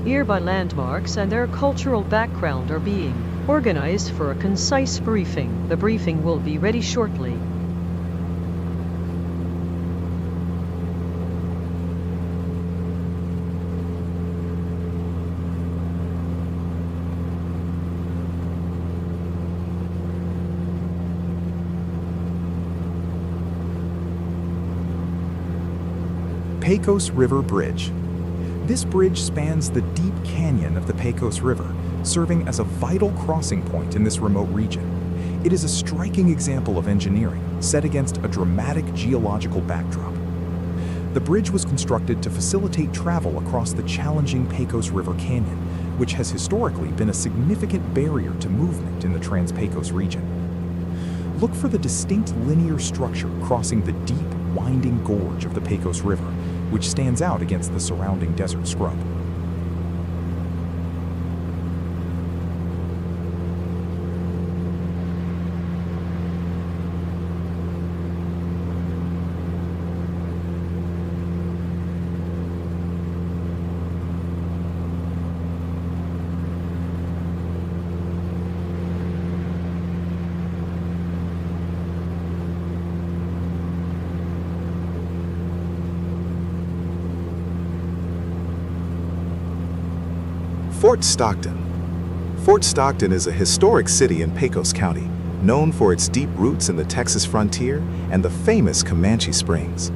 Nearby landmarks and their cultural background are being organized for a concise briefing. The briefing will be ready shortly. Pecos River Bridge. This bridge spans the deep canyon of the Pecos River, serving as a vital crossing point in this remote region. It is a striking example of engineering set against a dramatic geological backdrop. The bridge was constructed to facilitate travel across the challenging Pecos River Canyon, which has historically been a significant barrier to movement in the Trans-Pecos region. Look for the distinct linear structure crossing the deep, winding gorge of the Pecos River, which stands out against the surrounding desert scrub. Fort Stockton. Fort Stockton is a historic city in Pecos County, known for its deep roots in the Texas frontier and the famous Comanche Springs.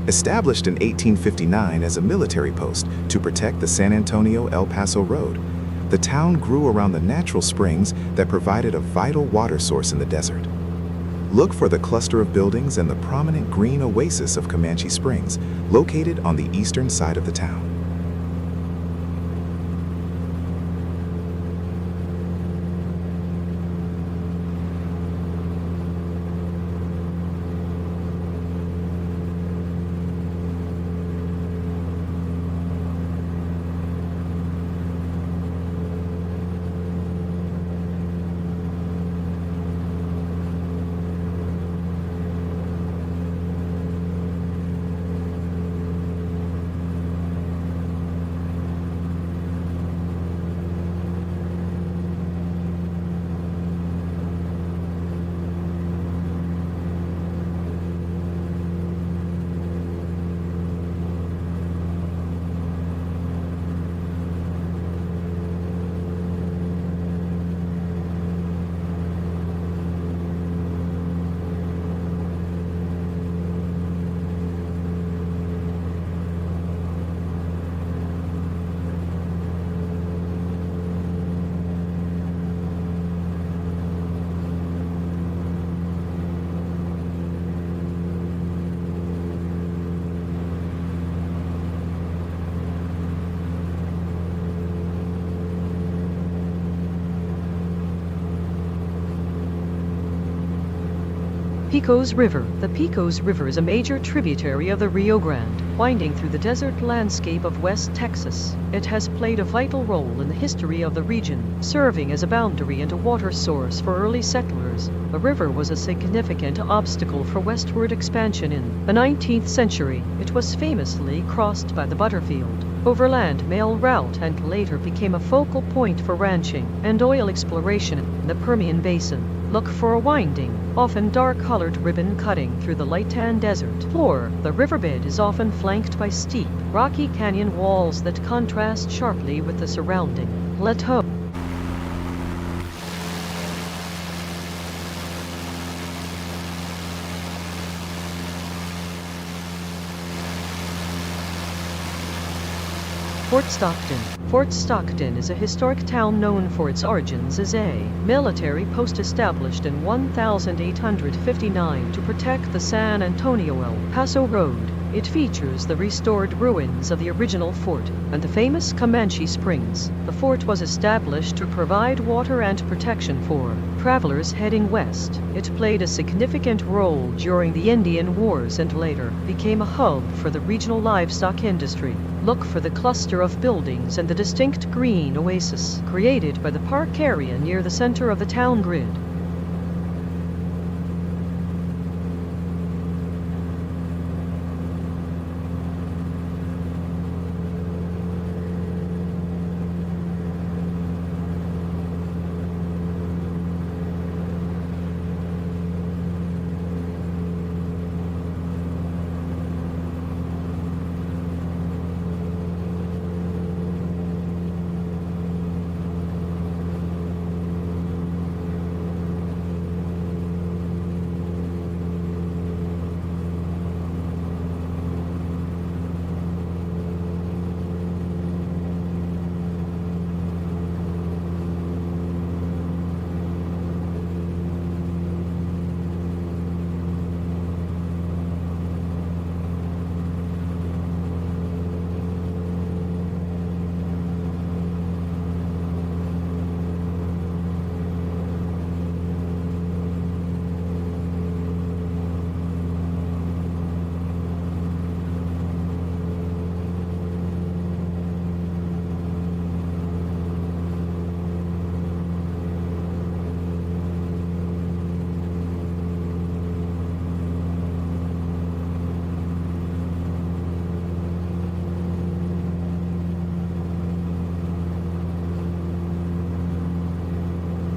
Established in 1859 as a military post to protect the San Antonio-El Paso Road, the town grew around the natural springs that provided a vital water source in the desert. Look for the cluster of buildings and the prominent green oasis of Comanche Springs, located on the eastern side of the town. Pecos River. The Pecos River is a major tributary of the Rio Grande, winding through the desert landscape of West Texas. It has played a vital role in the history of the region, serving as a boundary and a water source for early settlers. The river was a significant obstacle for westward expansion in the 19th century. It was famously crossed by the Butterfield overland mail route and later became a focal point for ranching and oil exploration in the Permian Basin. Look for a winding, often dark-colored ribbon cutting through the light tan desert floor. The riverbed is often flanked by steep, rocky canyon walls that contrast sharply with the surrounding plateau. Fort Stockton. Fort Stockton is a historic town known for its origins as a military post established in 1859 to protect the San Antonio-El Paso Road. It features the restored ruins of the original fort and the famous Comanche Springs. The fort was established to provide water and protection for travelers heading west. It played a significant role during the Indian Wars and later became a hub for the regional livestock industry. Look for the cluster of buildings and the distinct green oasis created by the park area near the center of the town grid.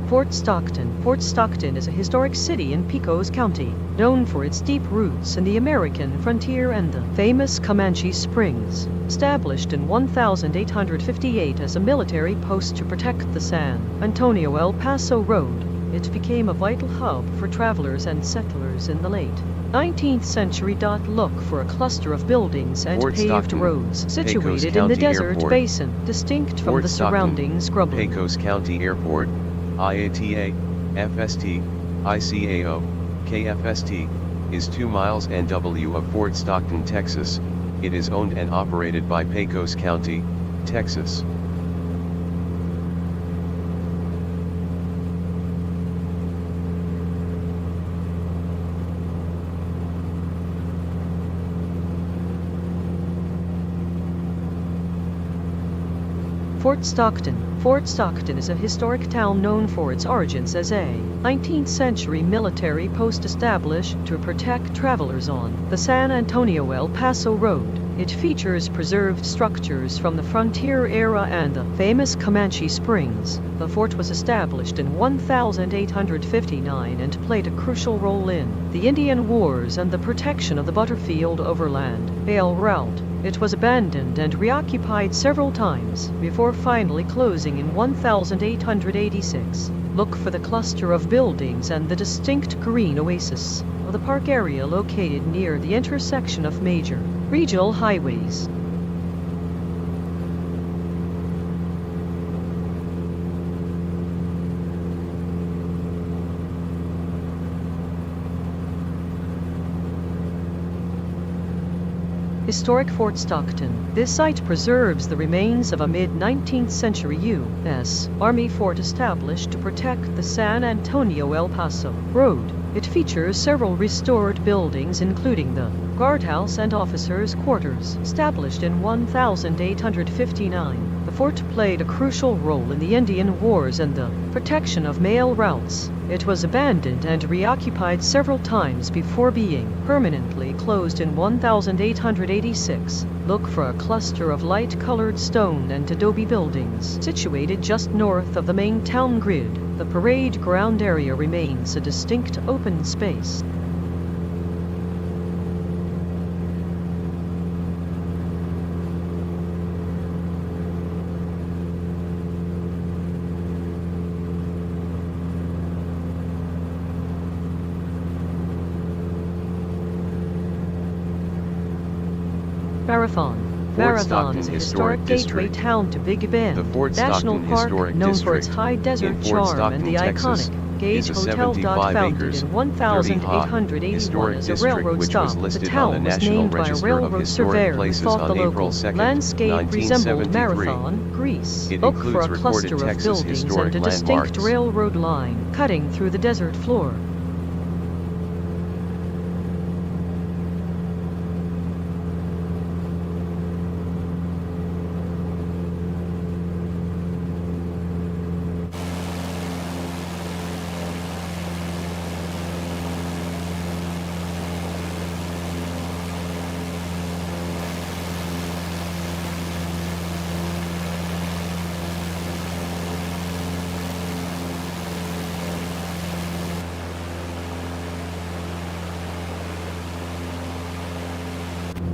Fort Stockton. Fort Stockton is a historic city in Pecos County, known for its deep roots in the American frontier and the famous Comanche Springs. Established in 1858 as a military post to protect the San Antonio El Paso Road, it became a vital hub for travelers and settlers in the late 19th century. Look for a cluster of buildings and Fort paved Stockton, roads Pecos situated in the County desert Airport. basin, distinct from Fort the Stockton, surrounding scrubland. Pecos County Airport, IATA, FST, ICAO, KFST, is 2 miles NW of Fort Stockton, Texas. It is owned and operated by Pecos County, Texas. Fort Stockton. Fort Stockton is a historic town known for its origins as a 19th century military post established to protect travelers on the San Antonio El Paso Road. It features preserved structures from the frontier era and the famous Comanche Springs. The fort was established in 1859 and played a crucial role in the Indian Wars and the protection of the Butterfield Overland Mail Route. It was abandoned and reoccupied several times before finally closing in 1886. Look for the cluster of buildings and the distinct green oasis of the park area located near the intersection of major regional highways. Historic Fort Stockton. This site preserves the remains of a mid-19th century U.S. Army fort established to protect the San Antonio El Paso Road. It features several restored buildings including the guardhouse and officers' quarters. Established in 1859, the fort played a crucial role in the Indian Wars and the protection of mail routes. It was abandoned and reoccupied several times before being permanently closed in 1886. Look for a cluster of light-colored stone and adobe buildings situated just north of the main town grid. The parade ground area remains a distinct open space. Marathon. Marathon is a historic gateway town to Big Bend The Fort National Stockton Park, Historic known for its District high desert in Fort charm and the Stockton, Texas, iconic Gage is a Hotel. 75 Founded acres, in 30 ha, 1881 historic as a district railroad which stop, was the listed on town the was National named by a Register of railroad Historic surveyor who Places thought the on April local 2nd, landscape resembled 1973. Marathon, Greece. It Look for includes a recorded cluster of Texas buildings historic and a distinct landmarks. railroad line cutting through the desert floor.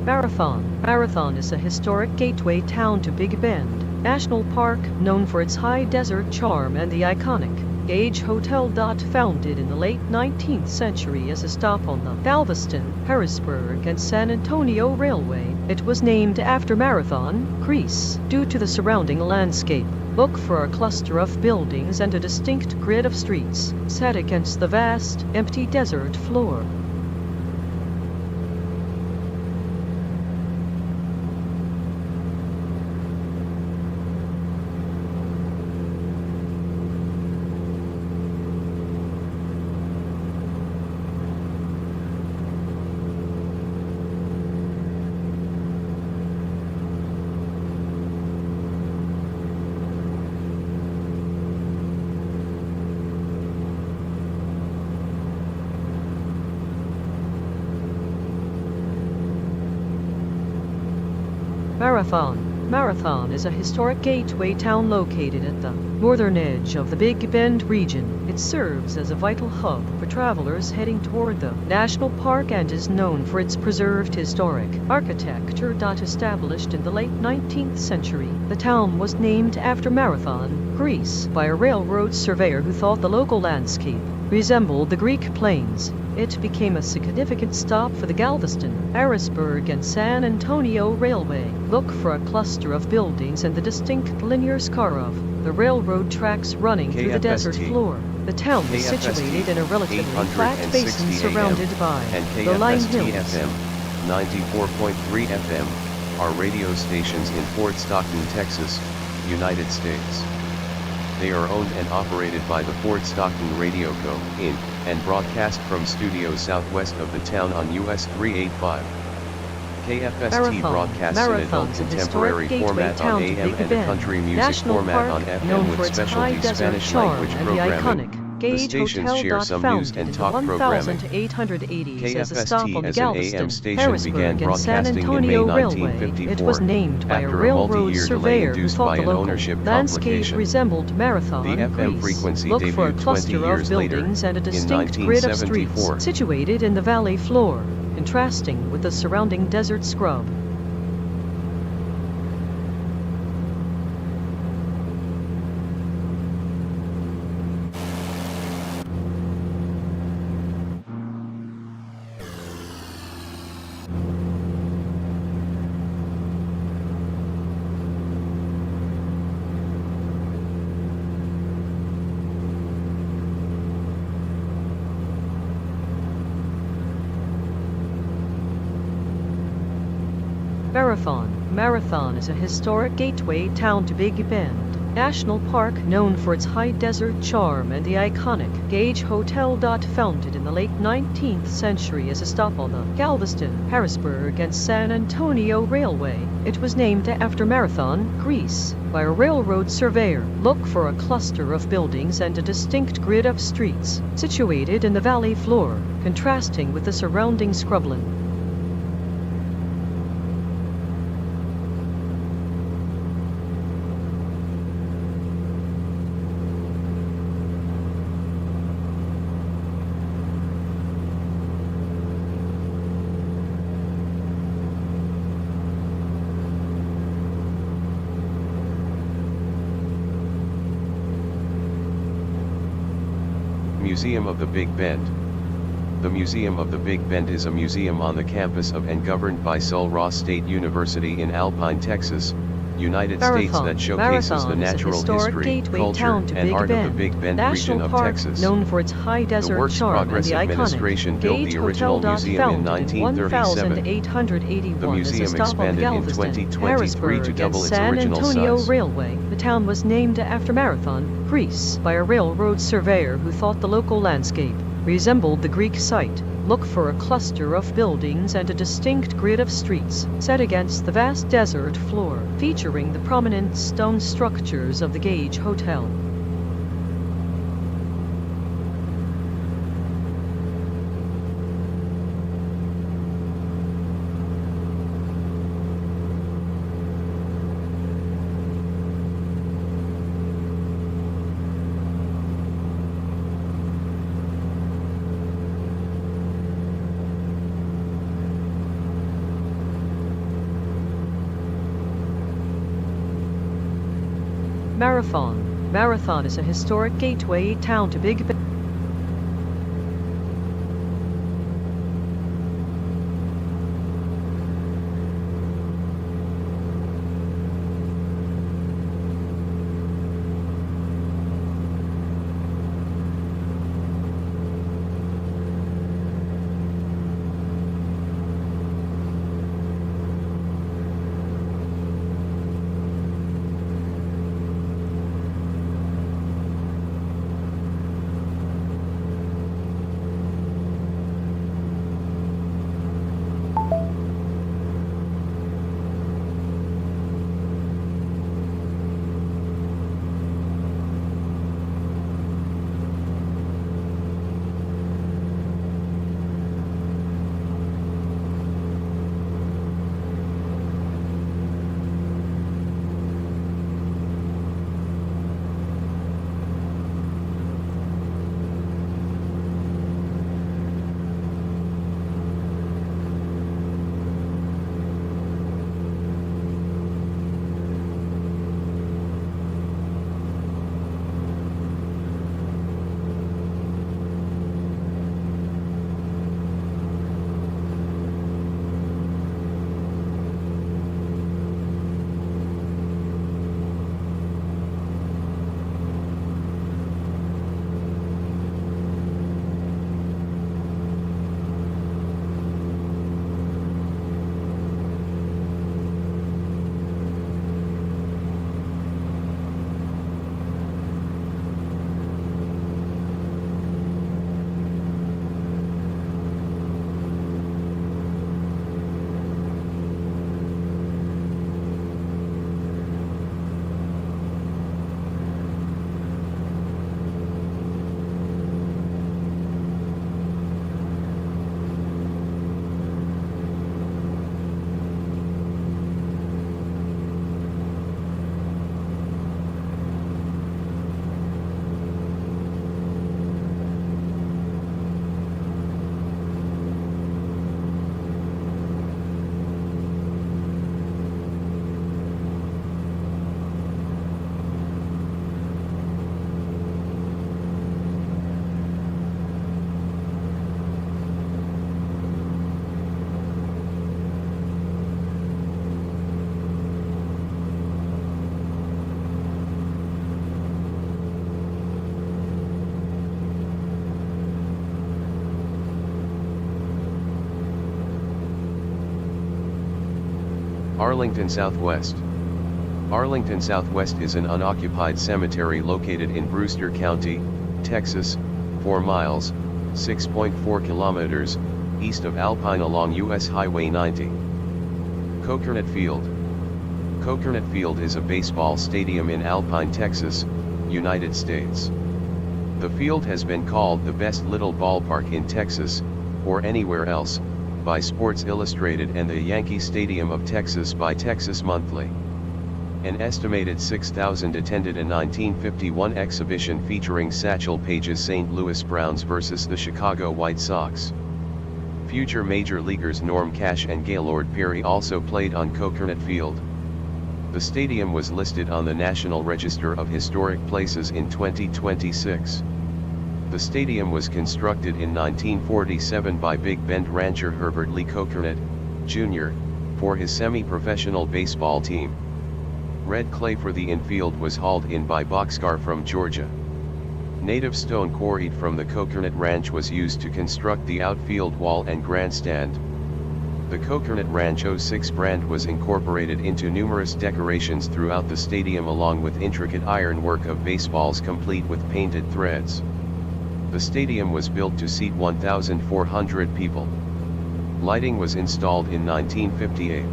Marathon. Marathon is a historic gateway town to Big Bend National Park, known for its high desert charm and the iconic Gage Hotel. Founded in the late 19th century as a stop on the Galveston, Harrisburg, and San Antonio Railway, it was named after Marathon, Greece, due to the surrounding landscape. Look for a cluster of buildings and a distinct grid of streets set against the vast, empty desert floor. Marathon. Marathon is a historic gateway town located at the northern edge of the Big Bend region. It serves as a vital hub for travelers heading toward the national park and is known for its preserved historic architecture. Established in the late 19th century, the town was named after Marathon, Greece, by a railroad surveyor who thought the local landscape resembled the Greek plains. It became a significant stop for the Galveston, Harrisburg, and San Antonio Railway. Look for a cluster of buildings and the distinct linear scar of the railroad tracks running through the desert floor. The town is situated in a relatively flat basin surrounded by the Line Hills. FM 94.3 FM are radio stations in Fort Stockton, Texas, United States. They are owned and operated by the Fort Stockton Radio Co., Inc., and broadcast from studios southwest of the town on US 385. KFST broadcasts in adult contemporary format on AM and a country music format on FM with specialty Spanish language programming. The stations share some news and talk programming. KFST as an AM station began broadcasting in May 1954, it was named by a after a railroad multi-year delay surveyor who induced thought by the an local ownership landscape complication. resembled Marathon, The FM Greece. frequency Look for a debuted 20 cluster of years later, buildings and a in distinct grid of streets 1974. situated in the valley floor, contrasting with the surrounding desert scrub. Marathon is a historic gateway town to Big Bend National Park, known for its high desert charm and the iconic Gage Hotel. Founded in the late 19th century as a stop on the Galveston, Harrisburg, and San Antonio Railway, it was named after Marathon, Greece, by a railroad surveyor. Look for a cluster of buildings and a distinct grid of streets situated in the valley floor, contrasting with the surrounding scrubland. Museum of the Big Bend. The Museum of the Big Bend is a museum on the campus of and governed by Sul Ross State University in Alpine, Texas, United States that showcases the natural history, culture, and art of the Big Bend region of Texas. Known for its high desert The Works charm Progress and the Administration iconic built Gage the original Hotel. museum in Founded 1937. 1881 The museum as a stop on expanded in Galveston, 2023 Harrisburg, to and double its San original Antonio size. Railway. The town was named after Marathon, Greece, by a railroad surveyor who thought the local landscape resembled the Greek site. Look for a cluster of buildings and a distinct grid of streets set against the vast desert floor, featuring the prominent stone structures of the Gage Hotel. Marathon is a historic gateway town to Big Bend. Arlington Southwest. Arlington Southwest is an unoccupied cemetery located in Brewster County, Texas, 4 miles, 6.4 kilometers, east of Alpine along US Highway 90. Coconut Field. Coconut Field is a baseball stadium in Alpine, Texas, United States. The field has been called the best little ballpark in Texas, or anywhere else, by Sports Illustrated and the Yankee Stadium of Texas by Texas Monthly. An estimated 6,000 attended a 1951 exhibition featuring Satchel Paige's St. Louis Browns versus the Chicago White Sox. Future Major Leaguers Norm Cash and Gaylord Perry also played on Coconut Field. The stadium was listed on the National Register of Historic Places in 2026. The stadium was constructed in 1947 by Big Bend rancher Herbert Lee Coconut, Jr., for his semi-professional baseball team. Red clay for the infield was hauled in by Boxcar from Georgia. Native stone quarried from the Coconut Ranch was used to construct the outfield wall and grandstand. The Coconut Ranch 06 brand was incorporated into numerous decorations throughout the stadium along with intricate ironwork of baseballs complete with painted threads. The stadium was built to seat 1,400 people. Lighting was installed in 1958.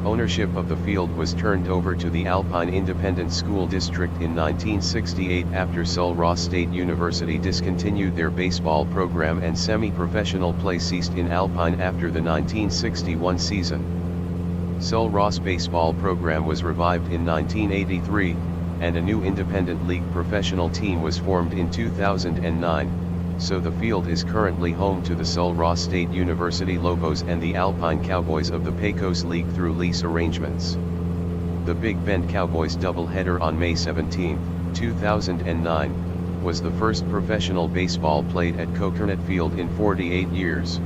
Ownership of the field was turned over to the Alpine Independent School District in 1968 after Sul-Ross State University discontinued their baseball program and semi-professional play ceased in Alpine after the 1961 season. Sul-Ross baseball program was revived in 1983, and a new independent league professional team was formed in 2009. So the field is currently home to the Sul-Ross State University Lobos and the Alpine Cowboys of the Pecos League through lease arrangements. The Big Bend Cowboys doubleheader on May 17, 2009, was the first professional baseball played at Coconut Field in 48 years.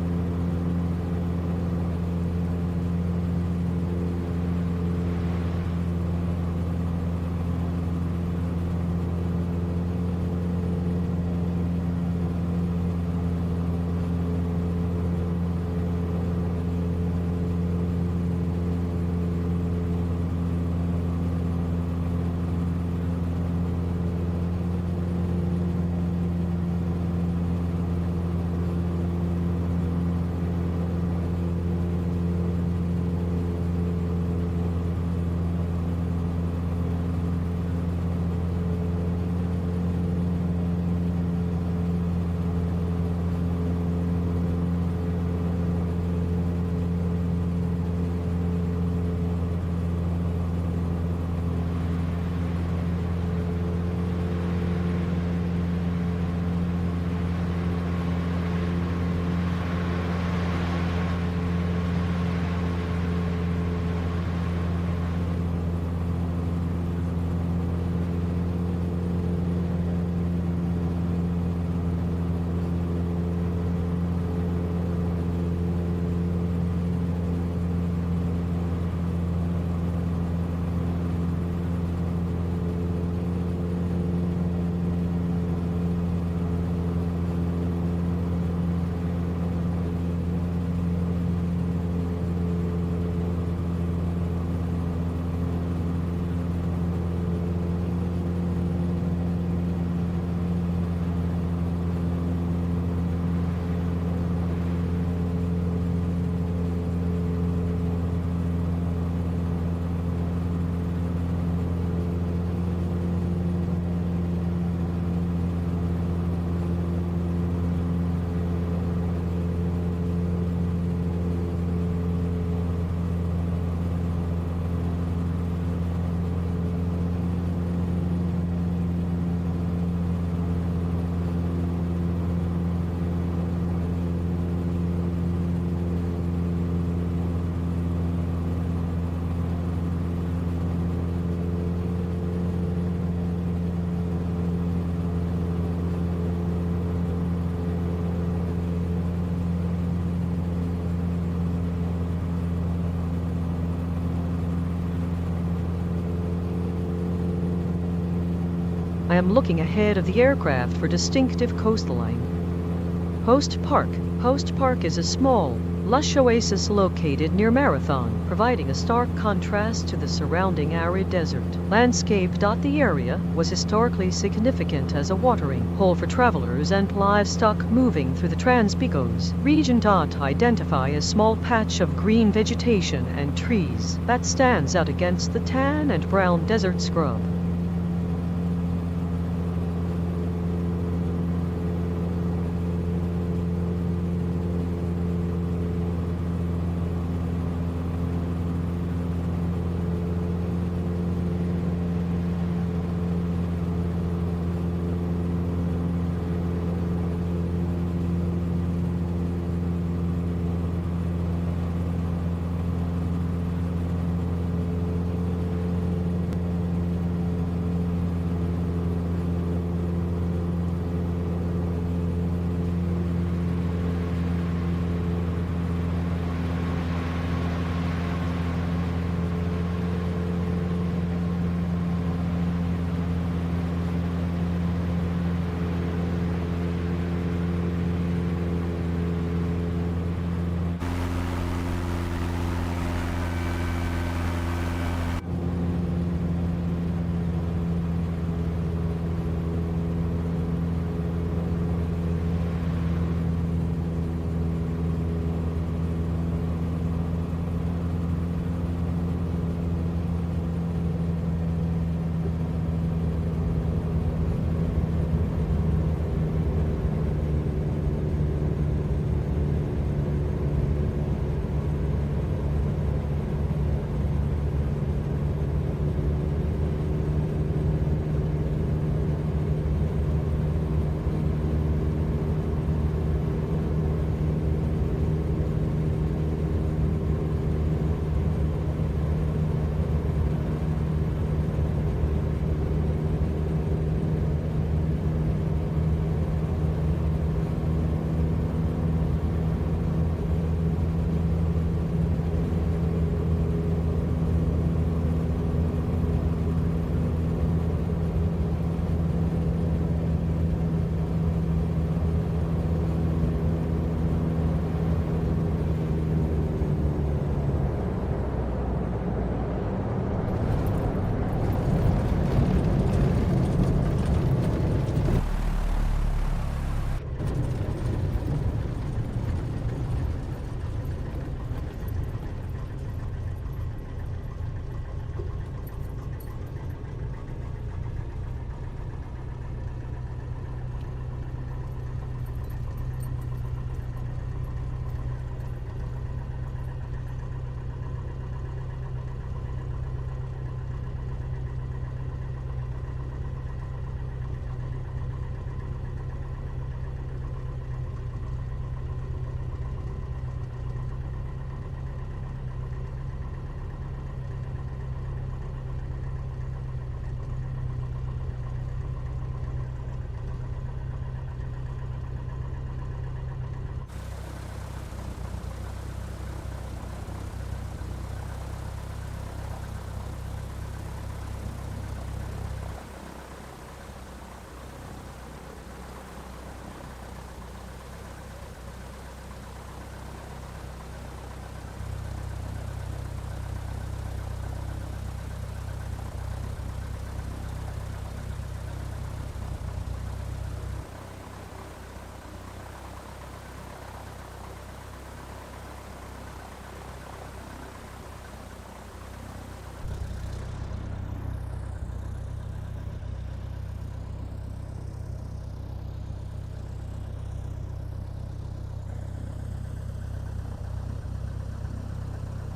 I am looking ahead of the aircraft for distinctive coastline. Post Park. Post Park is a small, lush oasis located near Marathon, providing a stark contrast to the surrounding arid desert landscape. The area was historically significant as a watering hole for travelers and livestock moving through the Trans-Pecos region. Identify a small patch of green vegetation and trees that stands out against the tan and brown desert scrub.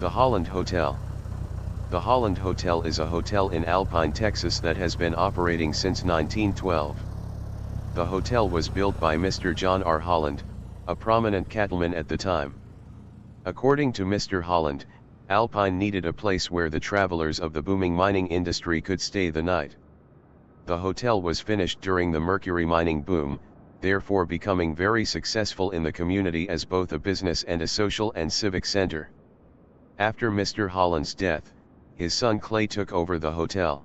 The Holland Hotel. The Holland Hotel is a hotel in Alpine, Texas that has been operating since 1912. The hotel was built by Mr. John R. Holland, a prominent cattleman at the time. According to Mr. Holland, Alpine needed a place where the travelers of the booming mining industry could stay the night. The hotel was finished during the mercury mining boom, therefore becoming very successful in the community as both a business and a social and civic center. After Mr. Holland's death, his son Clay took over the hotel.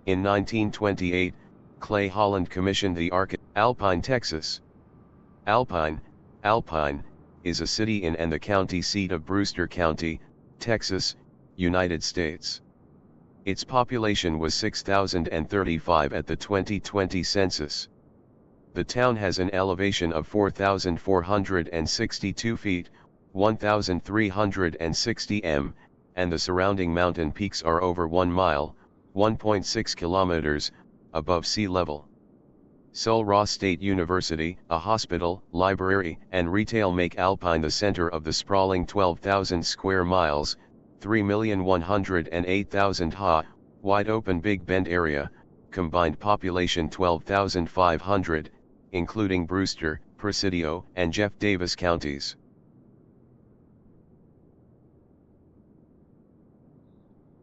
In 1928, Clay Holland commissioned the Alpine, Texas. Alpine is a city in and the county seat of Brewster County, Texas, United States. Its population was 6,035 at the 2020 census. The town has an elevation of 4,462 feet, 1,360 m, and the surrounding mountain peaks are over 1 mile, 1.6 kilometers, above sea level. Sul Ross State University, a hospital, library, and retail make Alpine the center of the sprawling 12,000 square miles, 3,108,000 ha, wide open Big Bend area, combined population 12,500, including Brewster, Presidio, and Jeff Davis counties.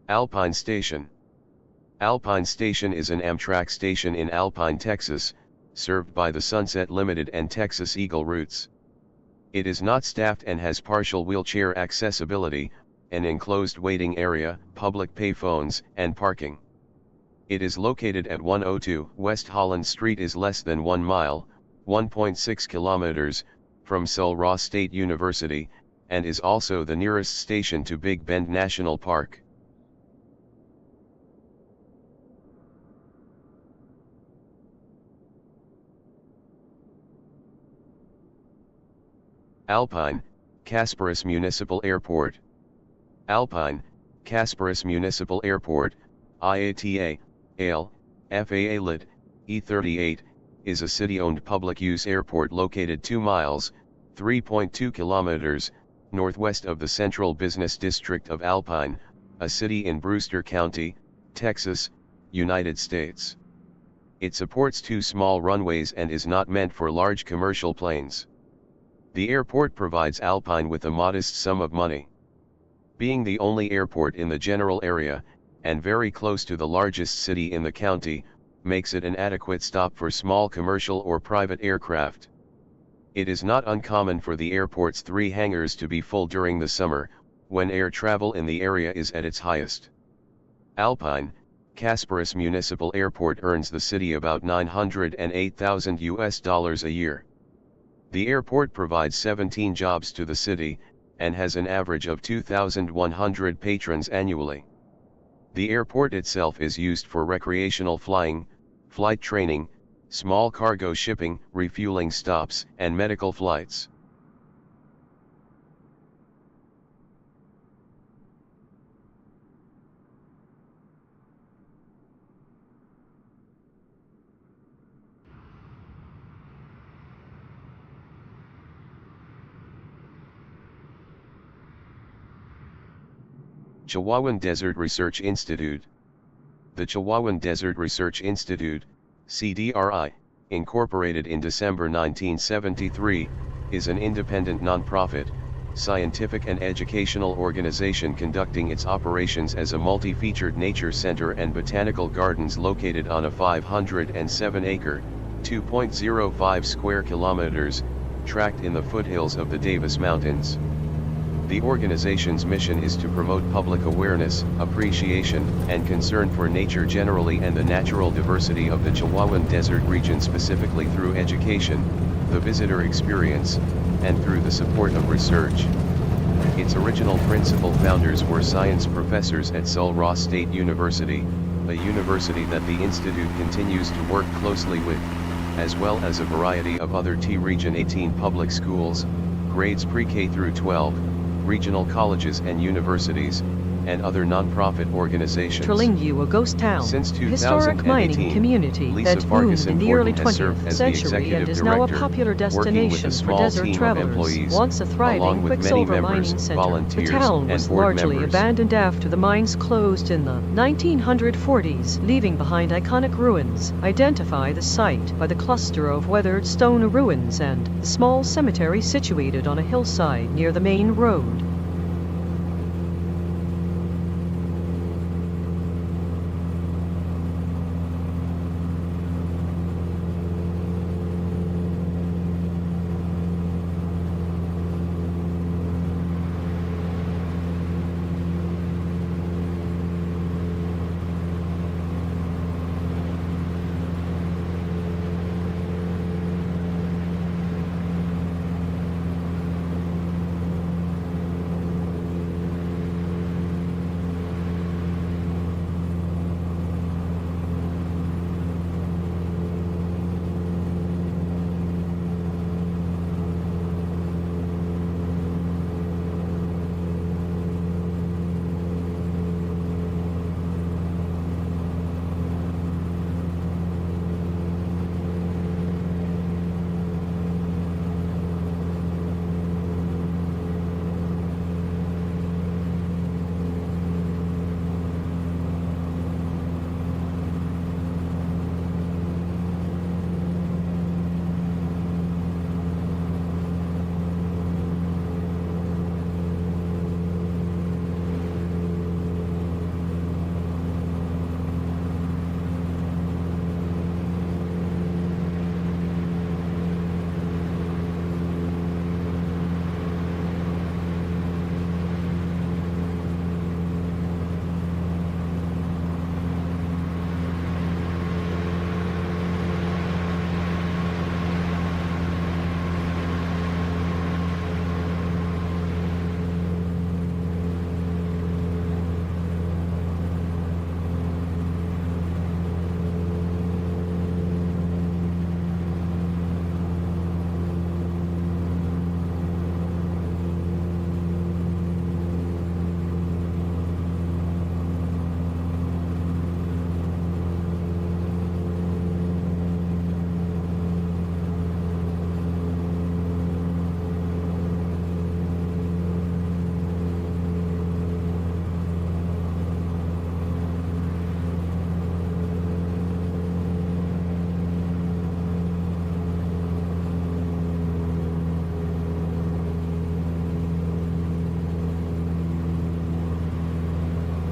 Alpine Station. Alpine Station is an Amtrak station in Alpine, Texas, served by the Sunset Limited and Texas Eagle routes. It is not staffed and has partial wheelchair accessibility, an enclosed waiting area, public payphones, and parking. It is located at 102 West Holland Street, is less than 1 mile, 1.6 kilometers, from Sul Ross State University, and is also the nearest station to Big Bend National Park. Alpine, Casparis Municipal Airport. Alpine, Casparis Municipal Airport, IATA, ALE, FAA Lit, E38, is a city-owned public-use airport located 2 miles, 3.2 kilometers, northwest of the Central Business District of Alpine, a city in Brewster County, Texas, United States. It supports 2 small runways and is not meant for large commercial planes. The airport provides Alpine with a modest sum of money. Being the only airport in the general area, and very close to the largest city in the county, makes it an adequate stop for small commercial or private aircraft. It is not uncommon for the airport's 3 hangars to be full during the summer, when air travel in the area is at its highest. Alpine, Casparis Municipal Airport earns the city about $908,000 a year. The airport provides 17 jobs to the city, and has an average of 2,100 patrons annually. The airport itself is used for recreational flying, flight training, small cargo shipping, refueling stops, and medical flights. Chihuahuan Desert Research Institute. The Chihuahuan Desert Research Institute, CDRI, incorporated in December 1973, is an independent nonprofit, scientific and educational organization conducting its operations as a multi-featured nature center and botanical gardens located on a 507-acre, 2.05 square kilometers, tract in the foothills of the Davis Mountains. The organization's mission is to promote public awareness, appreciation, and concern for nature generally and the natural diversity of the Chihuahuan Desert region specifically through education, the visitor experience, and through the support of research. Its original principal founders were science professors at Sul Ross State University, a university that the institute continues to work closely with, as well as a variety of other T-Region 18 public schools, grades pre-K through 12, regional colleges and universities, and other non-profit organizations. Trillingu, a ghost town, Since historic mining community Lisa that boomed Farkas in the early Important has served 20th as the century executive and is now a director, popular working with a destination for small desert team of travelers. employees, Once a along thriving with many quicksilver members, mining center, the volunteers, town and was board largely members. abandoned after the mines closed in the 1940s, leaving behind iconic ruins. Identify the site by the cluster of weathered stone ruins and the small cemetery situated on a hillside near the main road.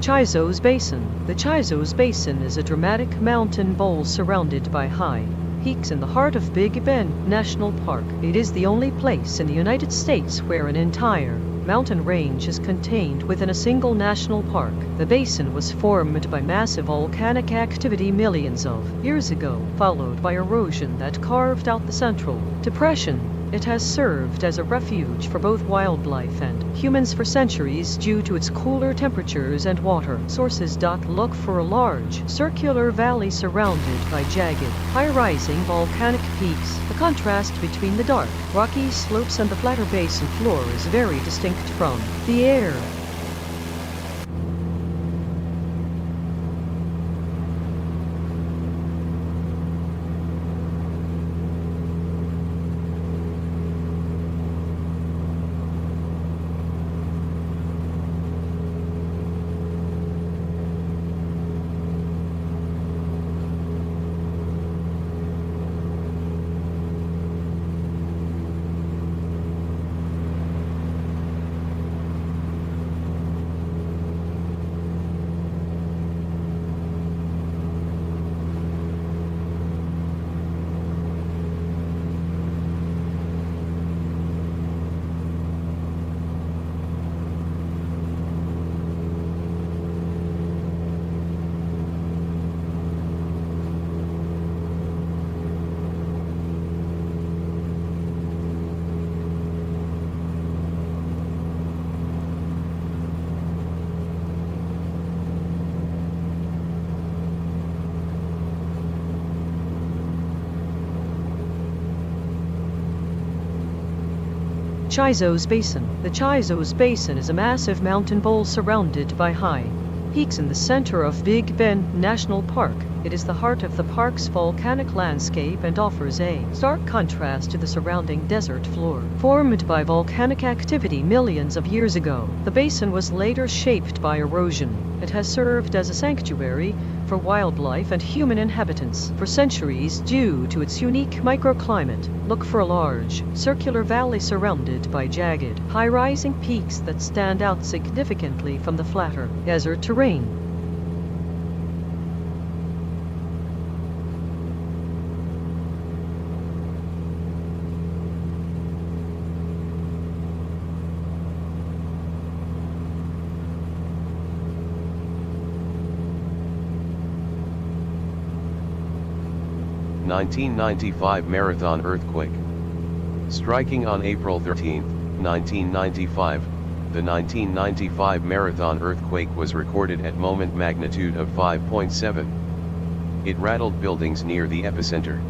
Chisos Basin. The Chisos Basin is a dramatic mountain bowl surrounded by high peaks in the heart of Big Bend National Park. It is the only place in the United States where an entire mountain range is contained within a single national park. The basin was formed by massive volcanic activity millions of years ago, followed by erosion that carved out the central depression. It has served as a refuge for both wildlife and humans for centuries due to its cooler temperatures and water sources. Look for a large, circular valley surrounded by jagged, high-rising volcanic peaks. The contrast between the dark, rocky slopes and the flatter basin floor is very distinct from the air. Chisos Basin. The Chisos Basin is a massive mountain bowl surrounded by high peaks in the center of Big Bend National Park. It is the heart of the park's volcanic landscape and offers a stark contrast to the surrounding desert floor. Formed by volcanic activity millions of years ago, the basin was later shaped by erosion. It has served as a sanctuary for wildlife and human inhabitants for centuries due to its unique microclimate. Look for a large, circular valley surrounded by jagged, high-rising peaks that stand out significantly from the flatter desert terrain. / 1995 Marathon Earthquake. Striking on April 13, 1995, the 1995 Marathon earthquake was recorded at moment magnitude of 5.7. It rattled buildings near the epicenter.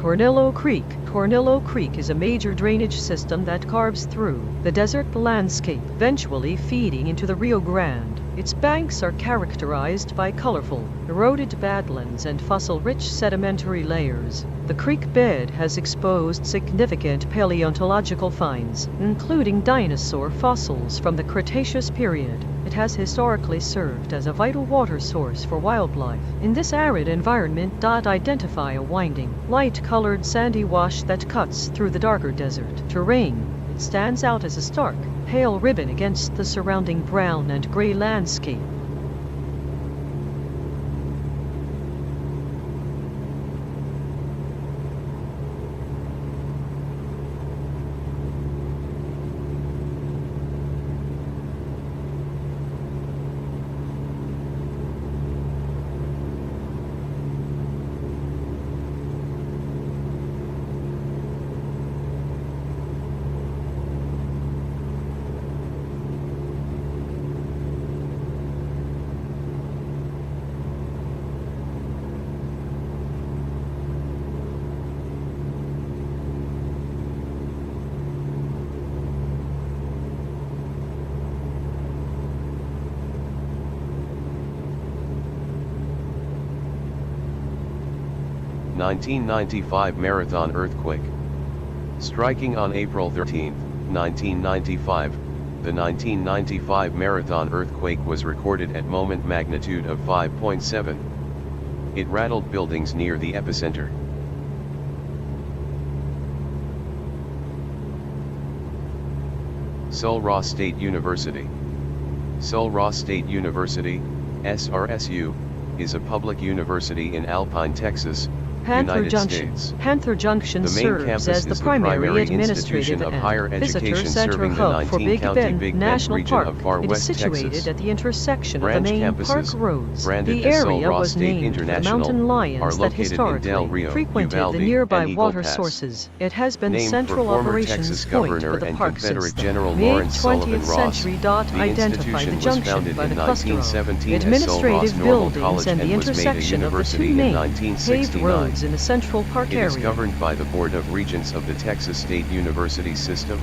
Tornillo Creek. Tornillo Creek is a major drainage system that carves through the desert landscape, eventually feeding into the Rio Grande. Its banks are characterized by colorful, eroded badlands and fossil-rich sedimentary layers. The creek bed has exposed significant paleontological finds, including dinosaur fossils from the Cretaceous period. It has historically served as a vital water source for wildlife. In this arid environment, identify a winding, light-colored sandy wash that cuts through the darker desert terrain. It stands out as a stark, pale ribbon against the surrounding brown and gray landscape. 1995 Marathon earthquake. Striking on April 13, 1995, the 1995 Marathon earthquake was recorded at moment magnitude of 5.7. It rattled buildings near the epicenter. Seoul Ra State University. Seoul Ra State University, SRSU, is a public university in Alpine, Texas, United States. Panther Junction The main serves campus as the is the primary primary administrative institution of and higher visitor education center serving the hub for 19 Big county Bend Big Bend National region Park. of far It is west situated Texas. at the intersection Branch of the main campuses, park roads. branded The as Seoul area Ra was State named for the International, mountain are lions that located in Del historically Rio, frequented Uvalde, the nearby and Eagle water Pass. sources. It has been Named central for former operations Texas point Governor for the and park since Confederate the General Lawrence Sullivan mid-20th Ross. century. The Identify the institution was junction founded by in the cluster of 1917 as Seoul administrative Ra's Normal buildings College and the and was made a intersection of the two university in main 1969. paved roads in the central park It area. is governed by the Board of Regents of the Texas State University System.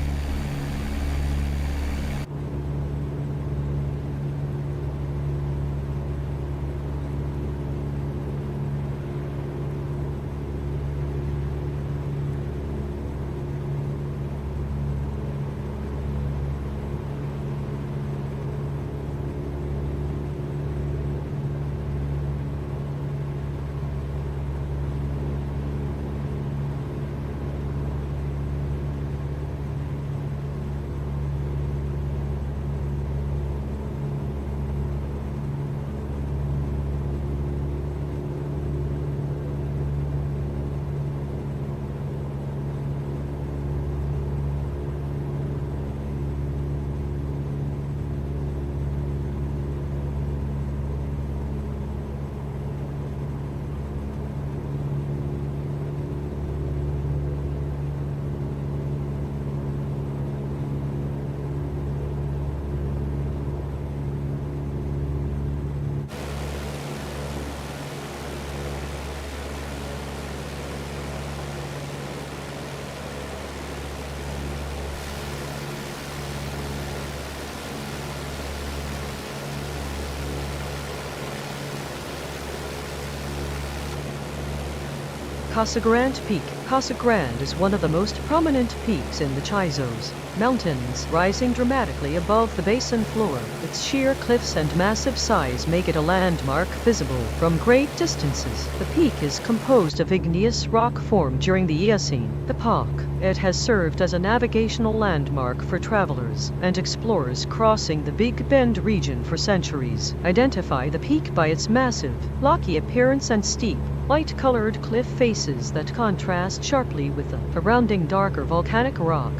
Casa Grande Peak. Casa Grande is one of the most prominent peaks in the Chizos Mountains, rising dramatically above the basin floor. Its sheer cliffs and massive size make it a landmark visible from great distances. The peak is composed of igneous rock formed during the Eocene epoch. It has served as a navigational landmark for travelers and explorers crossing the Big Bend region for centuries. Identify the peak by its massive, lofty appearance and steep, light-colored cliff faces that contrast sharply with the surrounding darker volcanic rock.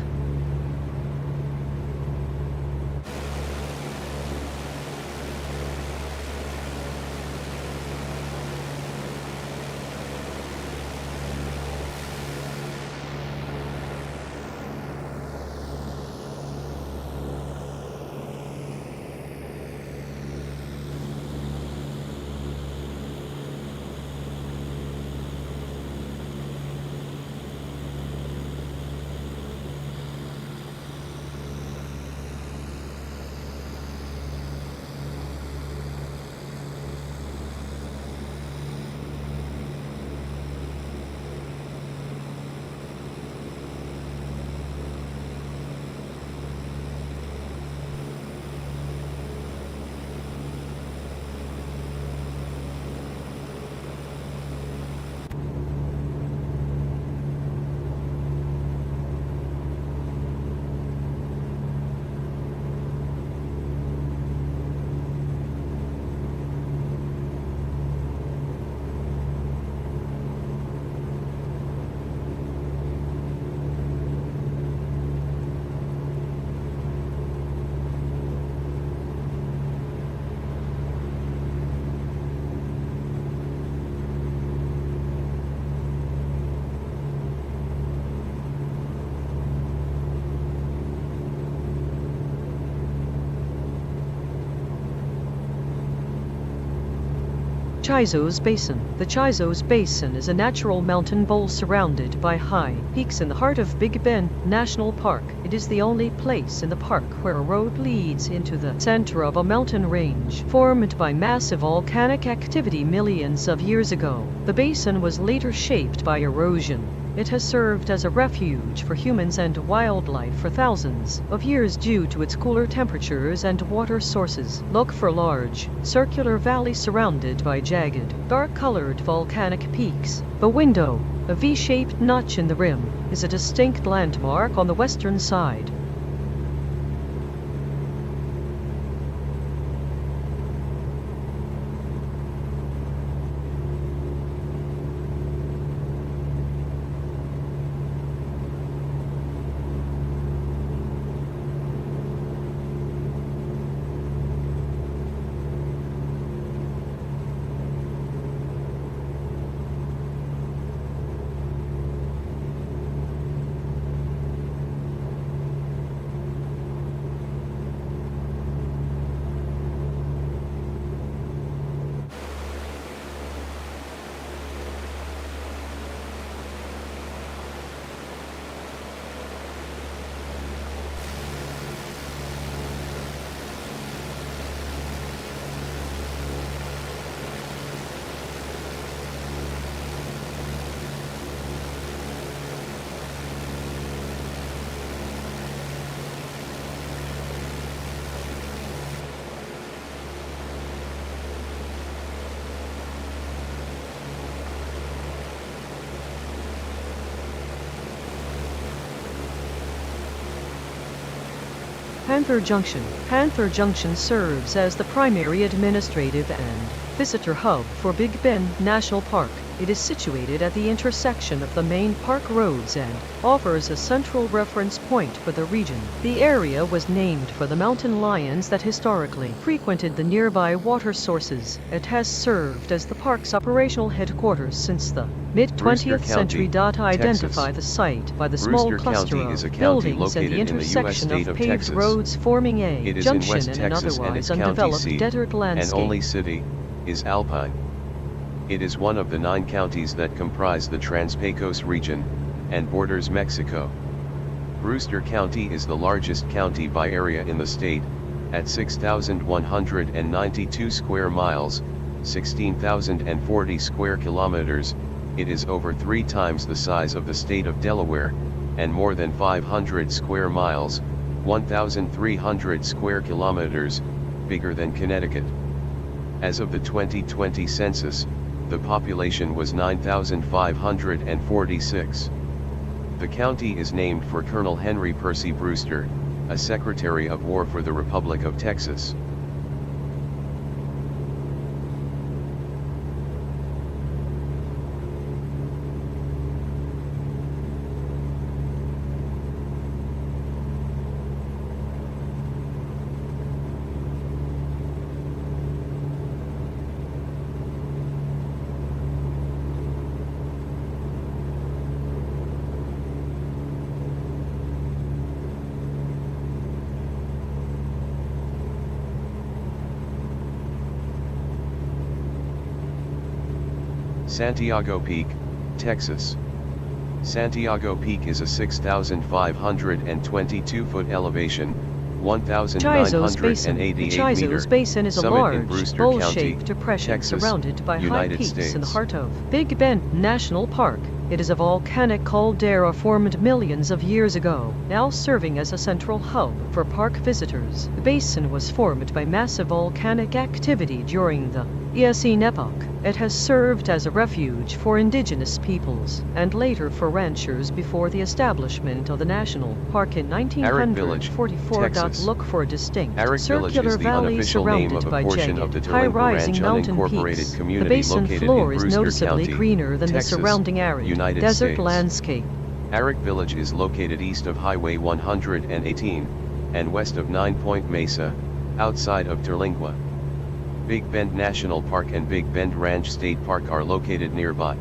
Chizos Basin. The Chizos Basin is a natural mountain bowl surrounded by high peaks in the heart of Big Bend National Park. It is the only place in the park where a road leads into the center of a mountain range formed by massive volcanic activity millions of years ago. The basin was later shaped by erosion. It has served as a refuge for humans and wildlife for thousands of years due to its cooler temperatures and water sources. Look for large, circular valleys surrounded by jagged, dark-colored volcanic peaks. The window, a V-shaped notch in the rim, is a distinct landmark on the western side. Panther Junction. Panther Junction serves as the primary administrative and visitor hub for Big Bend National Park. It is situated at the intersection of the main park roads and offers a central reference point for the region. The area was named for the mountain lions that historically frequented the nearby water sources. It has served as the park's operational headquarters since the mid-20th century. Identify the site by the small Brewster cluster County is a of county buildings and the located in the US intersection state of of paved Texas. roads forming a It is in junction West in an Texas and its otherwise county undeveloped seat desert landscape. and only city is Alpine. It is one of the 9 counties that comprise the Trans-Pecos region and borders Mexico. Brewster County is the largest county by area in the state, at 6,192 square miles, 16,040 square kilometers. It is over 3 times the size of the state of Delaware, and more than 500 square miles, 1,300 square kilometers, bigger than Connecticut. As of the 2020 census, the population was 9,546. The county is named for Colonel Henry Percy Brewster, a Secretary of War for the Republic of Texas. Santiago Peak, Texas. Santiago Peak is a 6,522-foot elevation, 1,988 The Chizos Basin is a summit in large, Brewster bowl-shaped County, depression Texas, surrounded by high United peaks States. in the heart of Big Bend National Park. It is a volcanic caldera formed millions of years ago, now serving as a central hub for park visitors. The basin was formed by massive volcanic activity during the Eocene epoch. It has served as a refuge for indigenous peoples, and later for ranchers before the establishment of the national park in Arik Village, 1944. Texas. Look for a distinct Arik Village circular is the valley unofficial name surrounded of a by portion of the jagged, Terlingua high-rising Ranch mountain unincorporated peaks. The community basin located floor in is Brewster noticeably County, greener than Texas, the surrounding arid United desert States. landscape. Arik Village is located east of Highway 118, and west of 9 Point Mesa, outside of Terlingua. Big Bend National Park and Big Bend Ranch State Park are located nearby.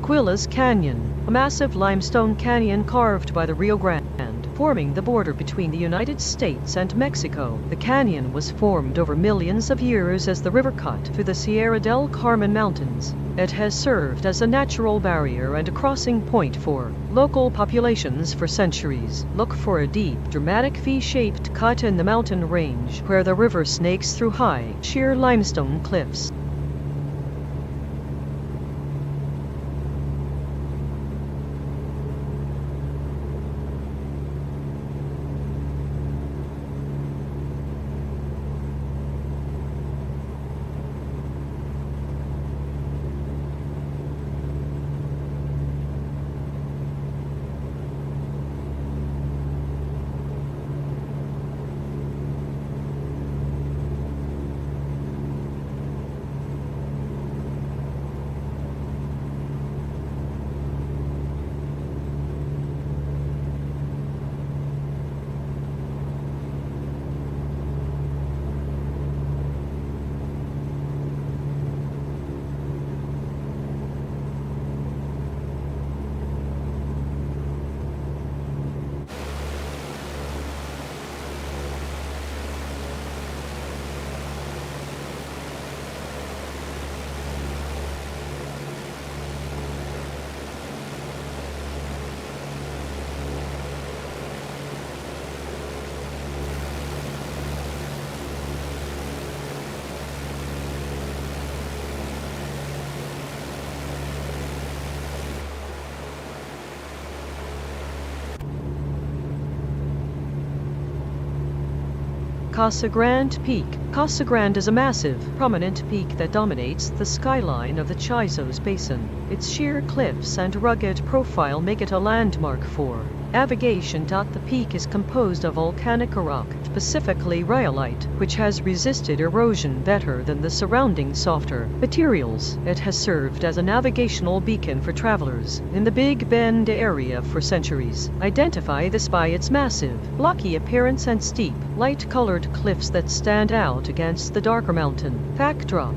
Aquila's Canyon, a massive limestone canyon carved by the Rio Grande, forming the border between the United States and Mexico. The canyon was formed over millions of years as the river cut through the Sierra del Carmen Mountains. It has served as a natural barrier and a crossing point for local populations for centuries. Look for a deep, dramatic V-shaped cut in the mountain range where the river snakes through high, sheer limestone cliffs. Casa Grande Peak. Casa Grande is a massive, prominent peak that dominates the skyline of the Chizos Basin. Its sheer cliffs and rugged profile make it a landmark for navigation. The peak is composed of volcanic rock, specifically rhyolite, which has resisted erosion better than the surrounding softer materials. It has served as a navigational beacon for travelers in the Big Bend area for centuries. Identify this by its massive, blocky appearance and steep, light-colored cliffs that stand out against the darker mountain backdrop.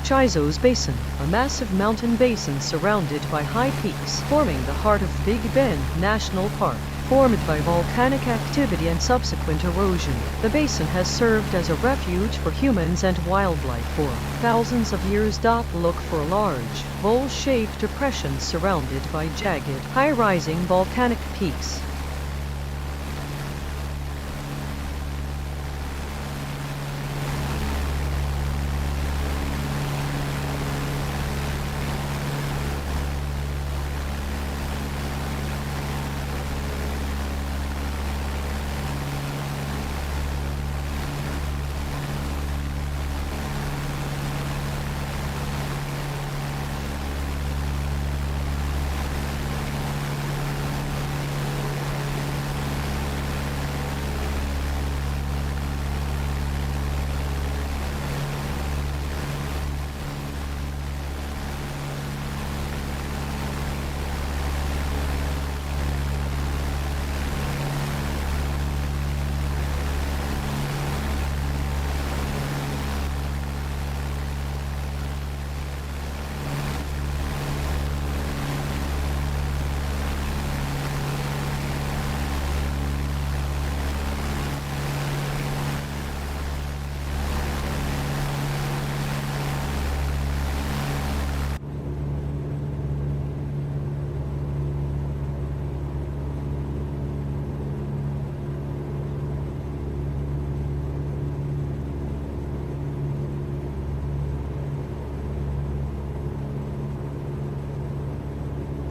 Chizos Basin, a massive mountain basin surrounded by high peaks, forming the heart of Big Bend National Park. Formed by volcanic activity and subsequent erosion, the basin has served as a refuge for humans and wildlife for thousands of years. Look for large, bowl-shaped depressions surrounded by jagged, high-rising volcanic peaks.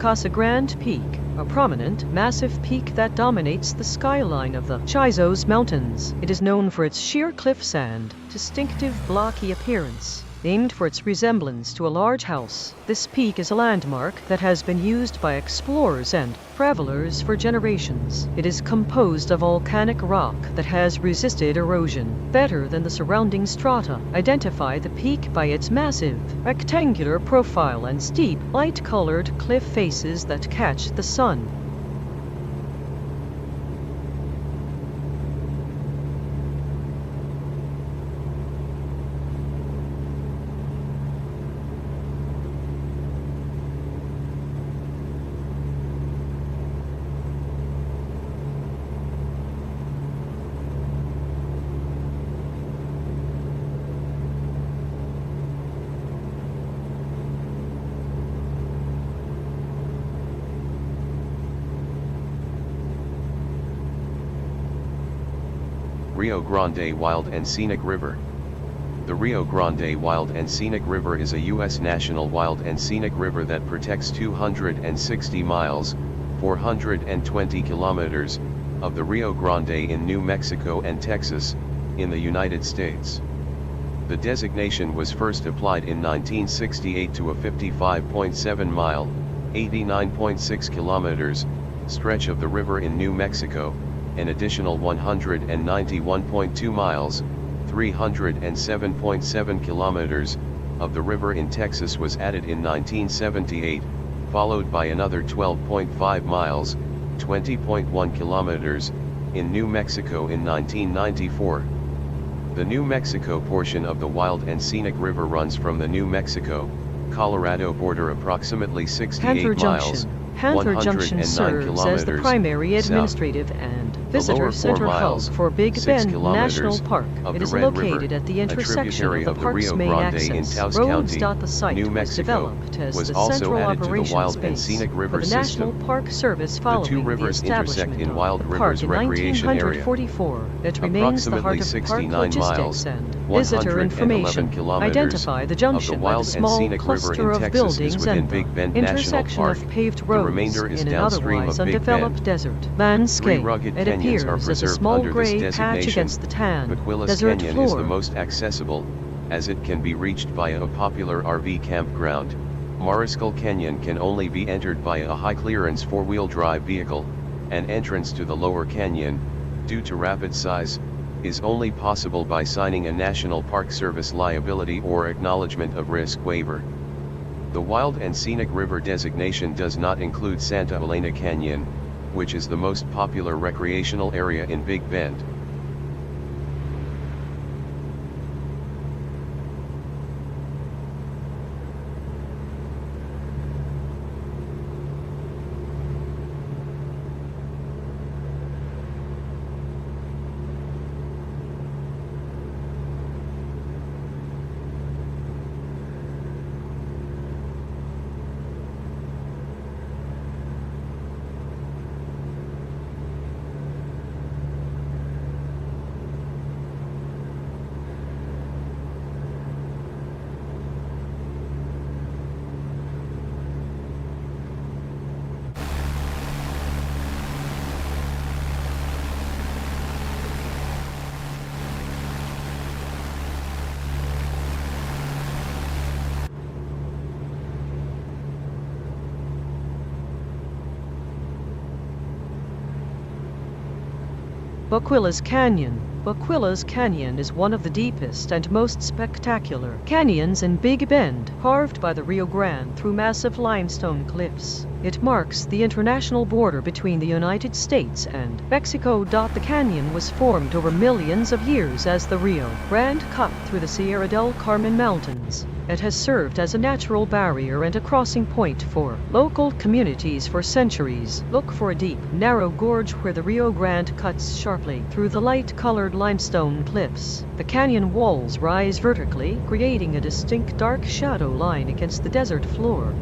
Casa Grande Peak, a prominent, massive peak that dominates the skyline of the Chizos Mountains. It is known for its sheer cliffs and distinctive blocky appearance. Named for its resemblance to a large house, this peak is a landmark that has been used by explorers and travelers for generations. It is composed of volcanic rock that has resisted erosion better than the surrounding strata. Identify the peak by its massive, rectangular profile and steep, light-colored cliff faces that catch the sun. Rio Grande Wild and Scenic River. The Rio Grande Wild and Scenic River is a U.S. national wild and scenic river that protects 260 miles, 420 kilometers, of the Rio Grande in New Mexico and Texas, in the United States. The designation was first applied in 1968 to a 55.7 mile, 89.6 kilometers, stretch of the river in New Mexico. An additional 191.2 miles, 307.7 kilometers, of the river in Texas was added in 1978, followed by another 12.5 miles, 20.1 kilometers, in New Mexico in 1994. The New Mexico portion of the Wild and Scenic River runs from the New Mexico, Colorado border approximately 68 miles, Panther Junction serves as the primary administrative and visitor center hub for Big Bend National Park. It is located at the intersection of the park's main access roads. The site was developed as the central operations base for the National Park Service following the establishment of the park in 1944. It remains the heart of park logistics and visitor information. Identify the junction with a small cluster of buildings and the intersection of paved roads in an otherwise undeveloped desert landscape. It appears as a small gray patch against the tan desert Canyon floor. is the most accessible, as it can be reached via a popular RV campground. Mariscal Canyon can only be entered by a high-clearance four-wheel drive vehicle. An entrance to the lower canyon, due to rapid size, is only possible by signing a National Park Service liability or acknowledgement of risk waiver. The Wild and Scenic River designation does not include Santa Elena Canyon, which is the most popular recreational area in Big Bend. Boquilla's Canyon. Boquilla's Canyon is one of the deepest and most spectacular canyons in Big Bend, carved by the Rio Grande through massive limestone cliffs. It marks the international border between the United States and Mexico. The canyon was formed over millions of years as the Rio Grande cut through the Sierra del Carmen Mountains. It has served as a natural barrier and a crossing point for local communities for centuries. Look for a deep, narrow gorge where the Rio Grande cuts sharply through the light-colored limestone cliffs. The canyon walls rise vertically, creating a distinct dark shadow line against the desert floor.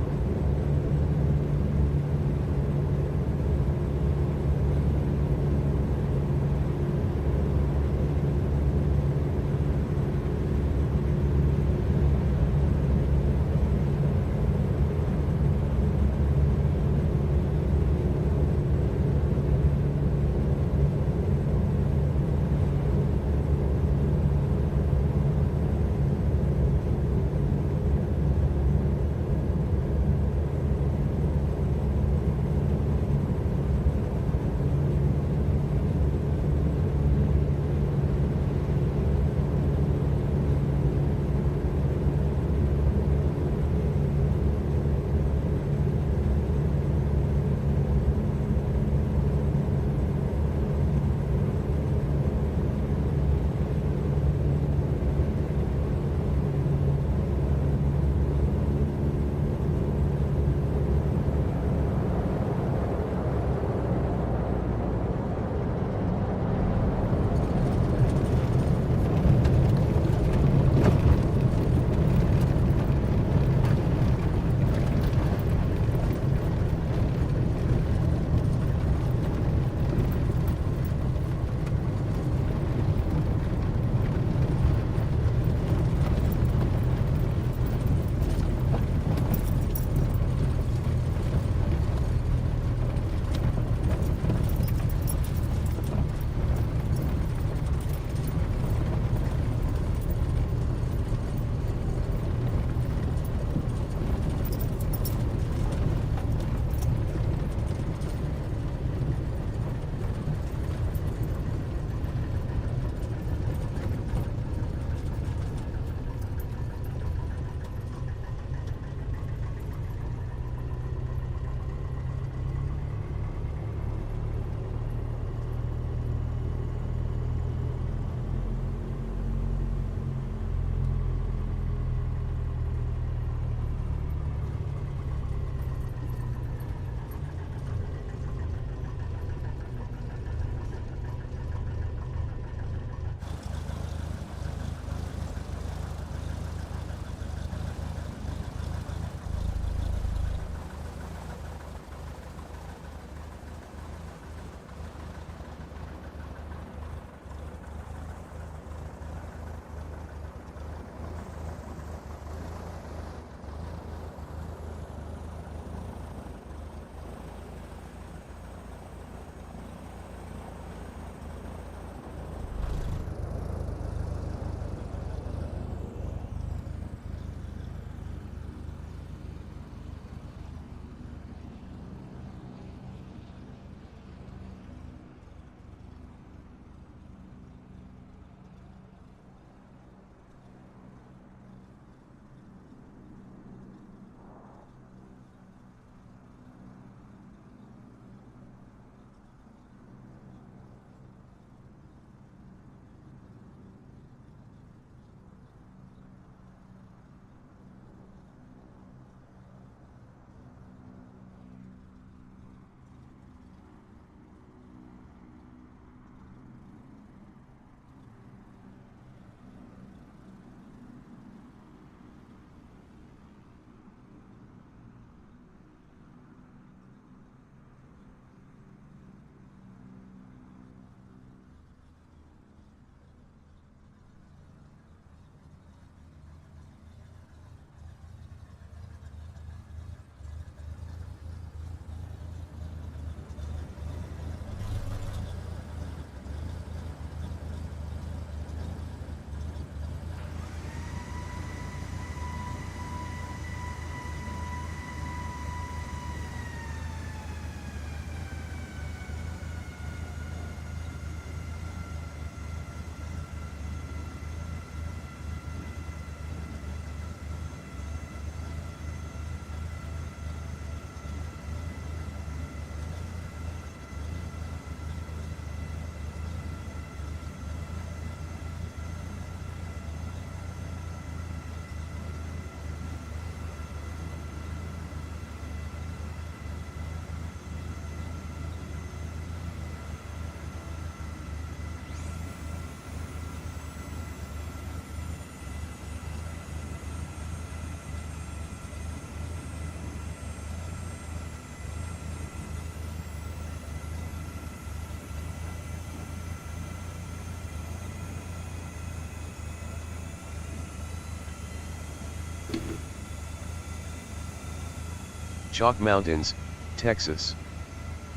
Chalk Mountains, Texas.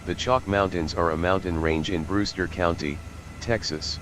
The Chalk Mountains are a mountain range in Brewster County, Texas.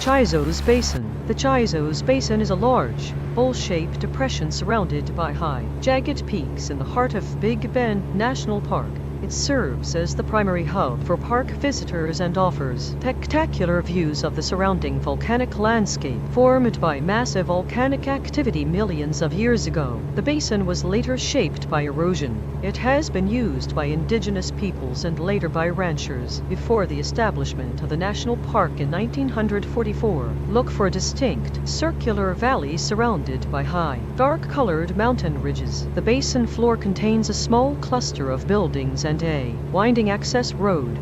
Chizos Basin. The Chizos Basin is a large, bowl-shaped depression surrounded by high, jagged peaks in the heart of Big Bend National Park. It serves as the primary hub for park visitors and offers spectacular views of the surrounding volcanic landscape formed by massive volcanic activity millions of years ago. The basin was later shaped by erosion. It has been used by indigenous peoples and later by ranchers before the establishment of the national park in 1944. Look for distinct, circular valleys surrounded by high, dark-colored mountain ridges. The basin floor contains a small cluster of buildings and a winding access road.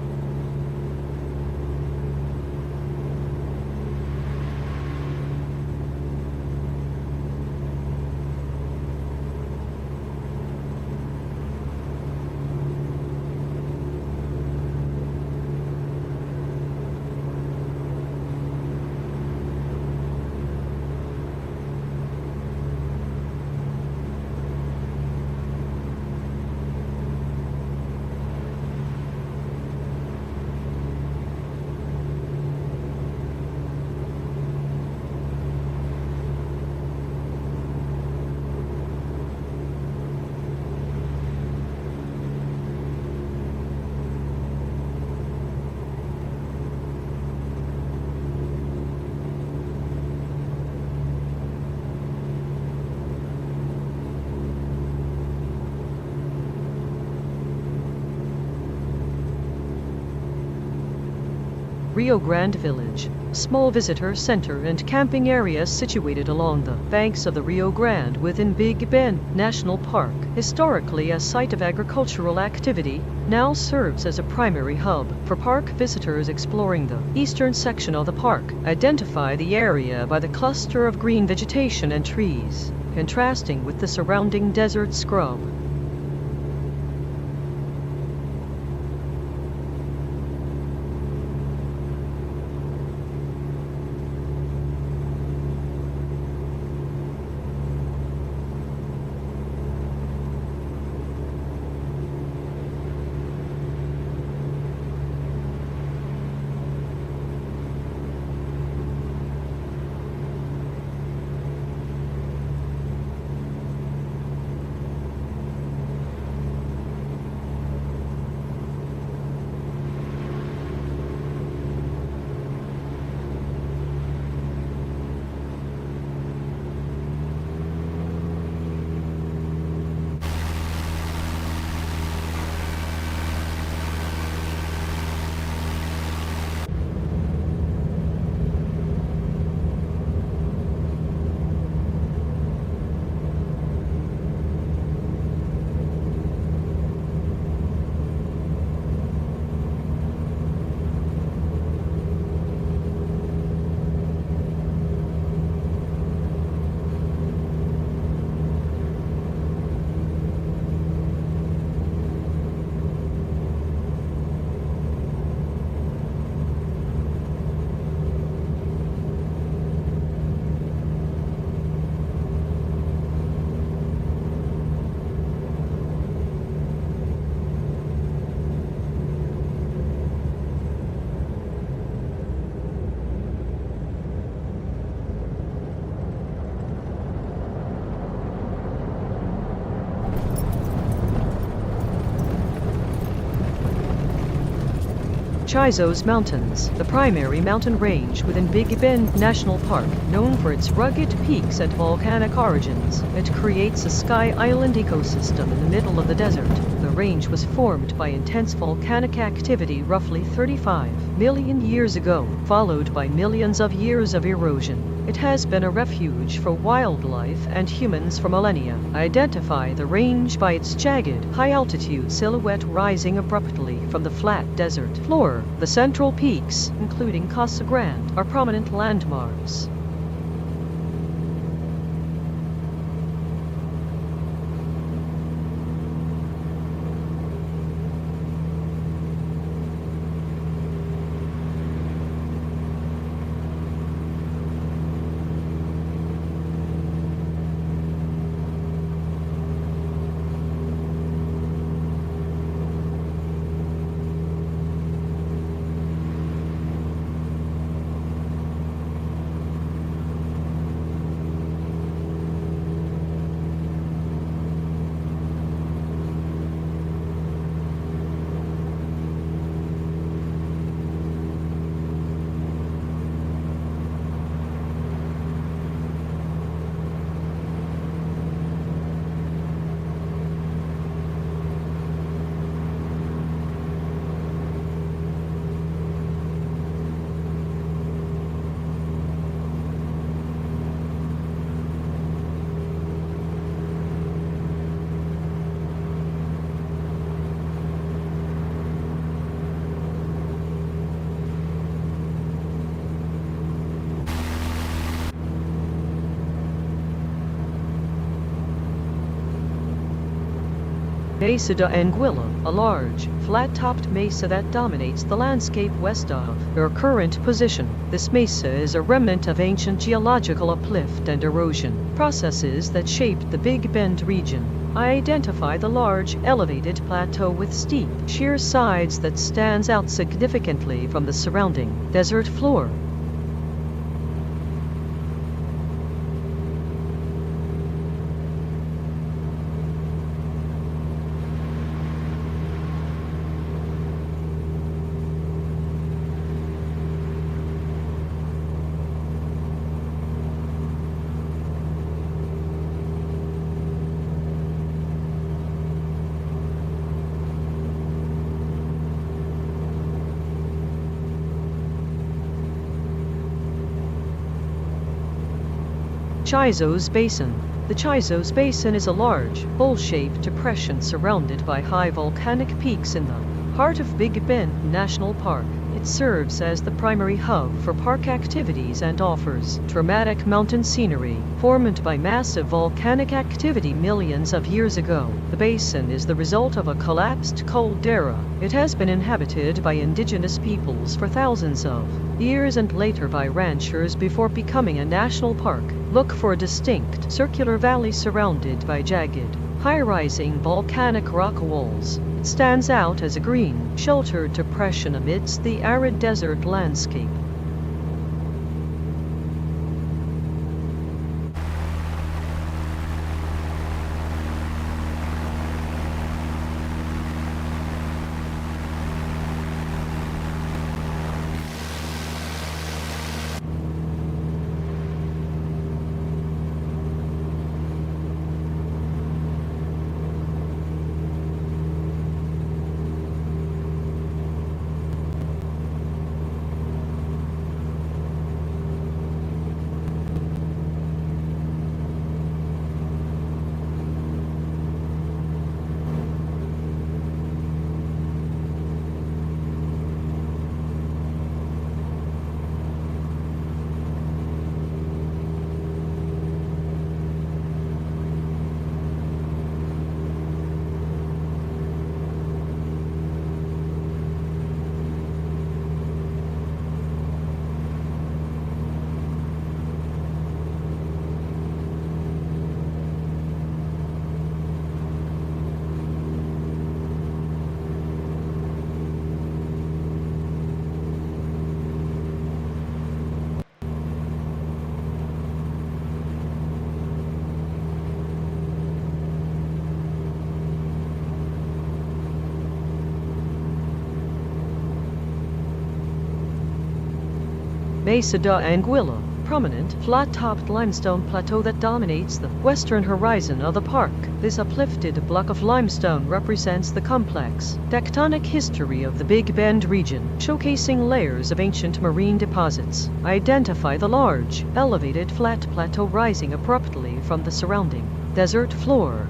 Rio Grande Village, a small visitor center and camping area situated along the banks of the Rio Grande within Big Bend National Park. Historically a site of agricultural activity, now serves as a primary hub for park visitors exploring the eastern section of the park. Identify the area by the cluster of green vegetation and trees, contrasting with the surrounding desert scrub. Chizos Mountains, the primary mountain range within Big Bend National Park, known for its rugged peaks and volcanic origins. It creates a sky island ecosystem in the middle of the desert. The range was formed by intense volcanic activity roughly 35 million years ago, followed by millions of years of erosion. It has been a refuge for wildlife and humans for millennia. Identify the range by its jagged, high-altitude silhouette rising abruptly from the flat desert floor. The central peaks, including Casa Grande, are prominent landmarks. Mesa de Anguilla, a large, flat-topped mesa that dominates the landscape west of your current position. This mesa is a remnant of ancient geological uplift and erosion processes that shaped the Big Bend region. I identify the large, elevated plateau with steep, sheer sides that stands out significantly from the surrounding desert floor. Chizos Basin. The Chizos Basin is a large, bowl-shaped depression surrounded by high volcanic peaks in the heart of Big Bend National Park. It serves as the primary hub for park activities and offers dramatic mountain scenery formed by massive volcanic activity millions of years ago. The basin is the result of a collapsed caldera. It has been inhabited by indigenous peoples for thousands of years and later by ranchers before becoming a national park. Look for a distinct circular valley surrounded by jagged, high-rising volcanic rock walls. It stands out as a green, sheltered depression amidst the arid desert landscape. Mesa de Anguilla, prominent, flat-topped limestone plateau that dominates the western horizon of the park. This uplifted block of limestone represents the complex, tectonic history of the Big Bend region, showcasing layers of ancient marine deposits. Identify the large, elevated flat plateau rising abruptly from the surrounding desert floor.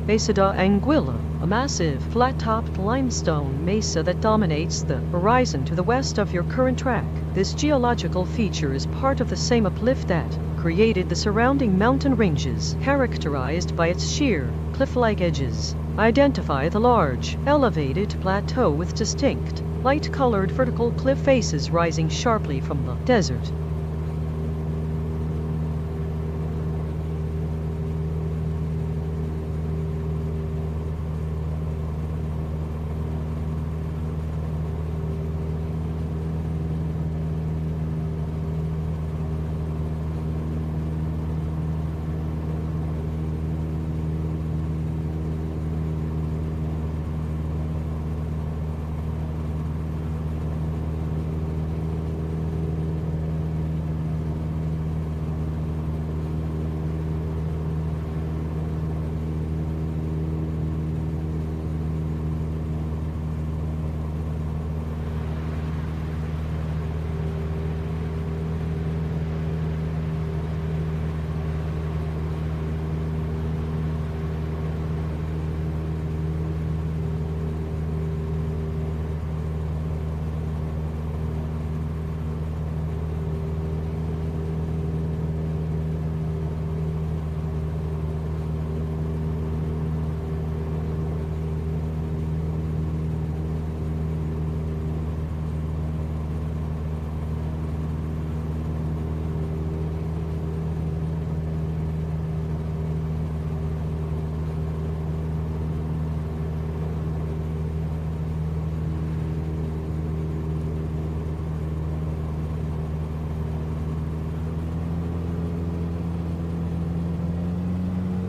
Mesa da Anguilla, a massive, flat-topped limestone mesa that dominates the horizon to the west of your current track. This geological feature is part of the same uplift that created the surrounding mountain ranges, characterized by its sheer, cliff-like edges. Identify the large, elevated plateau with distinct, light-colored vertical cliff faces rising sharply from the desert.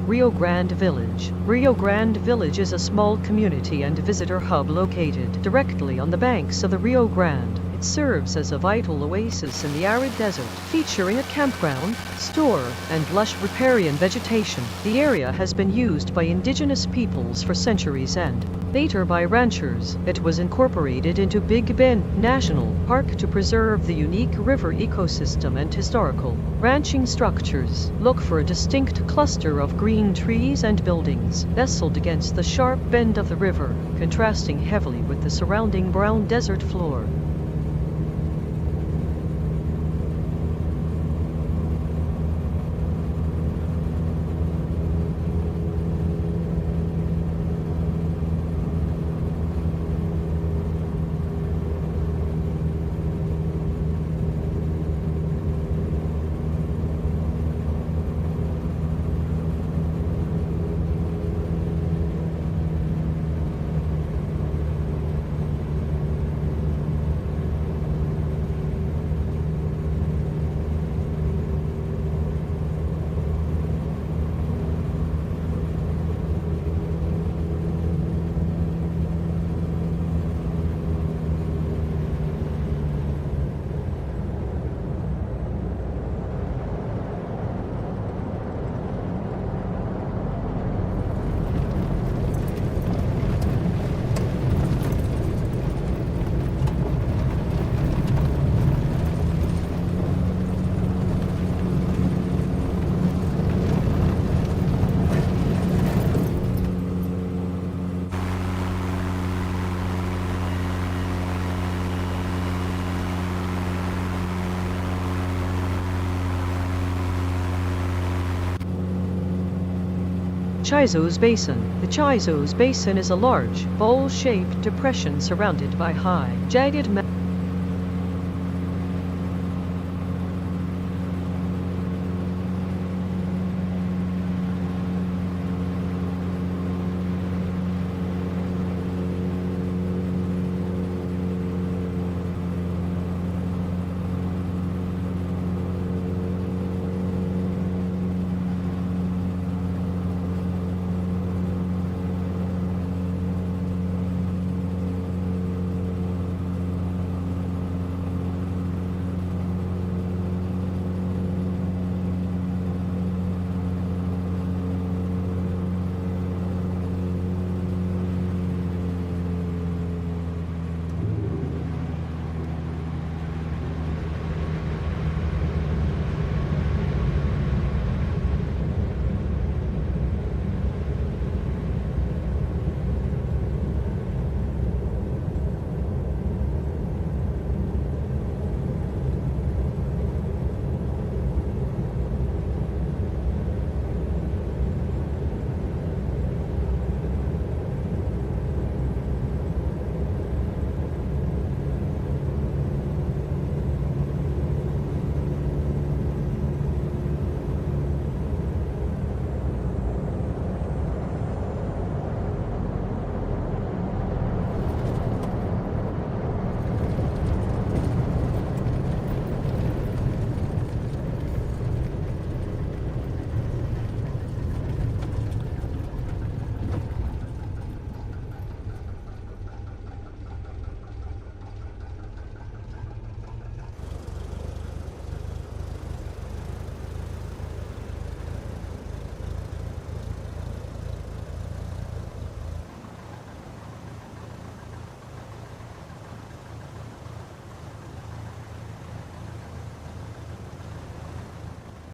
Rio Grande Village. Rio Grande Village is a small community and visitor hub located directly on the banks of the Rio Grande. It serves as a vital oasis in the arid desert, featuring a campground, store, and lush riparian vegetation. The area has been used by indigenous peoples for centuries and later by ranchers. It was incorporated into Big Bend National Park to preserve the unique river ecosystem and historical ranching structures. Look for a distinct cluster of green trees and buildings nestled against the sharp bend of the river, contrasting heavily with the surrounding brown desert floor. Chizos Basin. The Chizos Basin is a large, bowl-shaped depression surrounded by high, jagged mountains.